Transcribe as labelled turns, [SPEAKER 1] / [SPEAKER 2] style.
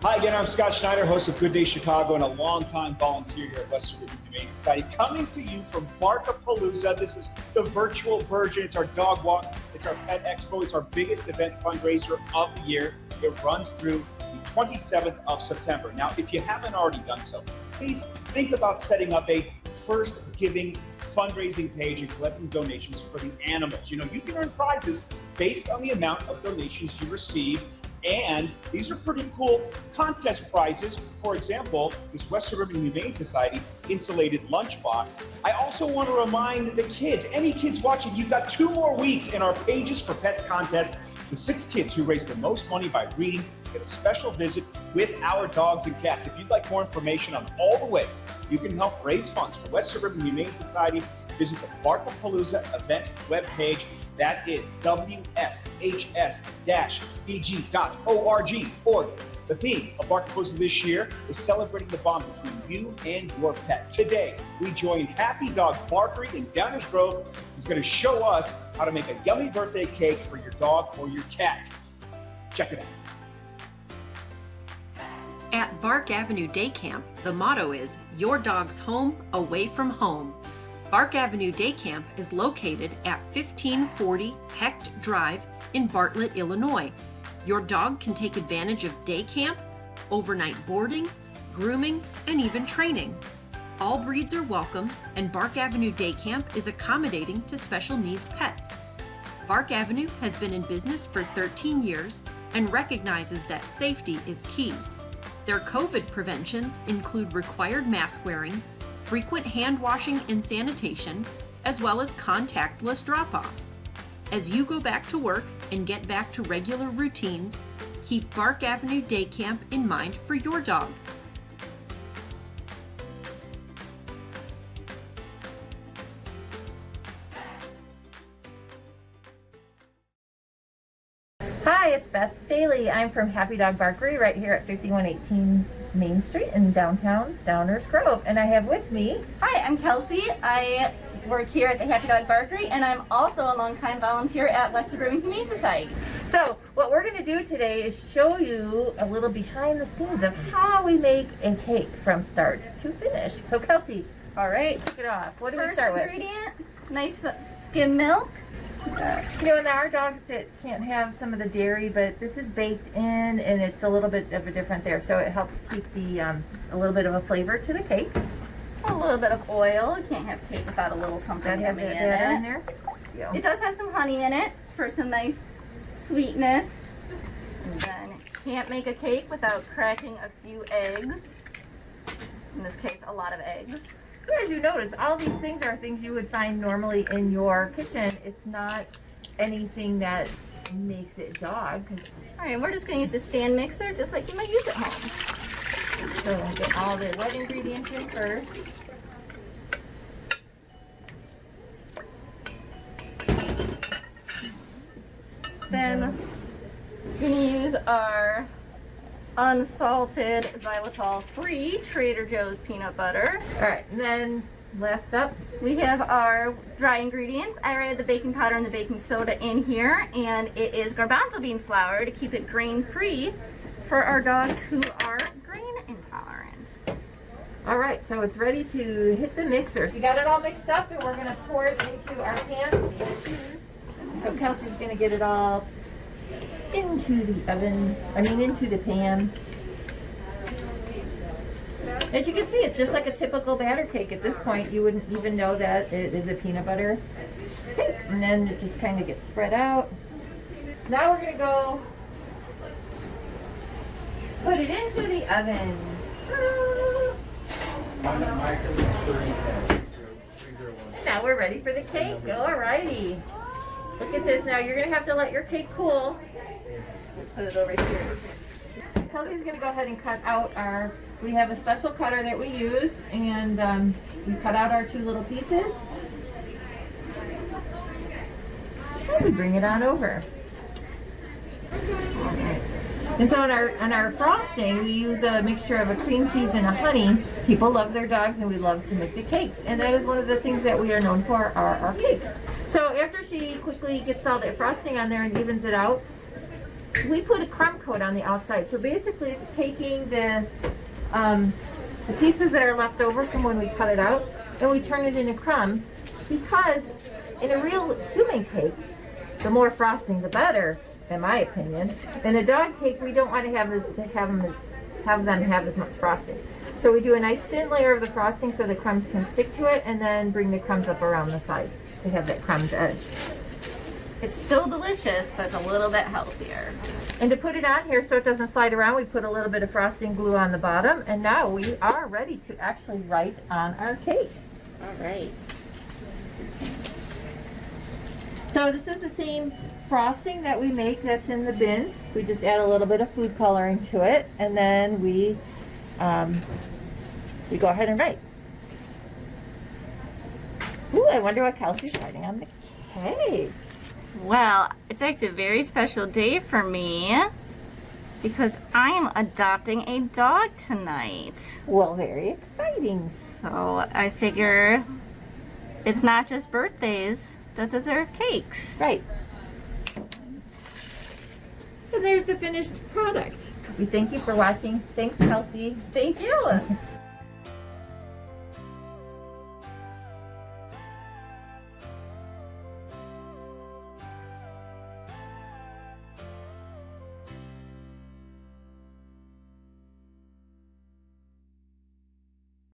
[SPEAKER 1] Hi again, I'm Scott Schneider, host of Good Day Chicago and a longtime volunteer here at Western River Humane Society, coming to you from Barkapalooza. This is the virtual version. It's our dog walk. It's our pet expo. It's our biggest event fundraiser of the year. It runs through the 27th of September. Now, if you haven't already done so, please think about setting up a first giving fundraising page and collecting donations for the animals. You know, you can earn prizes based on the amount of donations you receive. And these are pretty cool contest prizes. For example, this Western River Humane Society insulated lunchbox. I also want to remind the kids, any kids watching, you've got 2 more weeks in our Pages for Pets contest. The 6 kids who raise the most money by reading get a special visit with our dogs and cats. If you'd like more information on all the ways you can help raise funds for Western River Humane Society, visit the Barkapalooza event webpage. That is wshs-dg.org. The theme of Barkapalooza this year is celebrating the bond between you and your pet. Today, we join Happy Dog Barkery in Downers Grove, who's going to show us how to make a yummy birthday cake for your dog or your cat. Check it out.
[SPEAKER 2] At Bark Avenue Day Camp, the motto is, your dog's home, away from home. Bark Avenue Day Camp is located at 1540 Hecht Drive in Bartlett, Illinois. Your dog can take advantage of day camp, overnight boarding, grooming, and even training. All breeds are welcome, and Bark Avenue Day Camp is accommodating to special needs pets. Bark Avenue has been in business for 13 years and recognizes that safety is key. Their COVID preventions include required mask wearing, frequent hand washing and sanitation, as well as contactless drop-off. As you go back to work and get back to regular routines, keep Bark Avenue Day Camp in mind for your dog.
[SPEAKER 3] Hi, it's Beth Staley. I'm from Happy Dog Barkery right here at 5118 Main Street in downtown Downers Grove. And I have with me...
[SPEAKER 4] Hi, I'm Kelsey. I work here at the Happy Dog Barkery, and I'm also a longtime volunteer at Western River Humane Society.
[SPEAKER 3] So, what we're going to do today is show you a little behind the scenes of how we make a cake from start to finish. So, Kelsey, all right, kick it off. What do we start with?
[SPEAKER 4] First ingredient, nice skim milk.
[SPEAKER 3] You know, and there are dogs that can't have some of the dairy, but this is baked in and it's a little bit of a different there, so it helps keep the a little bit of a flavor to the cake.
[SPEAKER 4] A little bit of oil. You can't have cake without a little something yummy in it.
[SPEAKER 3] There. Yeah.
[SPEAKER 4] It does have some honey in it for some nice sweetness. And then can't make a cake without cracking a few eggs. In this case, a lot of eggs.
[SPEAKER 3] As you notice, all these things are things you would find normally in your kitchen. It's not anything that makes it dog.
[SPEAKER 4] All right, we're just going to use the stand mixer just like you might use at home.
[SPEAKER 3] So we'll get all the wet ingredients in first.
[SPEAKER 4] Then we're going to use our unsalted xylitol-free Trader Joe's peanut butter.
[SPEAKER 3] All right, and then last up,
[SPEAKER 4] we have our dry ingredients. I already had the baking powder and the baking soda in here, and it is garbanzo bean flour to keep it grain-free for our dogs who are grain intolerant.
[SPEAKER 3] All right, so it's ready to hit the mixer. You got it all mixed up, and we're going to pour it into our pan. So Kelsey's going to get it all into the oven, into the pan. As you can see, it's just like a typical batter cake. At this point, you wouldn't even know that it is a peanut butter. Okay. And then it just kind of gets spread out. Now we're going to go put it into the oven. And now we're ready for the cake. Alrighty. Look at this. Now you're going to have to let your cake cool. Put it over here. Kelsey's going to go ahead and cut out we have a special cutter that we use, and we cut out our 2 little pieces. And we bring it on over. Alright. And so on our frosting, we use a mixture of a cream cheese and a honey. People love their dogs, and we love to make the cakes. And that is one of the things that we are known for, are our cakes. So after she quickly gets all that frosting on there and evens it out, we put a crumb coat on the outside. So basically it's taking the pieces that are left over from when we cut it out and we turn it into crumbs, because in a real human cake, the more frosting the better, in my opinion. In a dog cake, we don't want to have them have as much frosting. So we do a nice thin layer of the frosting so the crumbs can stick to it, and then bring the crumbs up around the side to have that crumbed edge.
[SPEAKER 4] It's still delicious, but it's a little bit healthier.
[SPEAKER 3] And to put it on here so it doesn't slide around, we put a little bit of frosting glue on the bottom, and now we are ready to actually write on our cake.
[SPEAKER 4] All right.
[SPEAKER 3] So this is the same frosting that we make that's in the bin. We just add a little bit of food coloring to it, and then we go ahead and write. Ooh, I wonder what Kelsey's writing on the cake.
[SPEAKER 4] Well, it's actually a very special day for me because I am adopting a dog tonight.
[SPEAKER 3] Well, very exciting.
[SPEAKER 4] So I figure it's not just birthdays that deserve cakes.
[SPEAKER 3] Right. And there's the finished product. We thank you for watching. Thanks, Kelsey.
[SPEAKER 4] Thank you.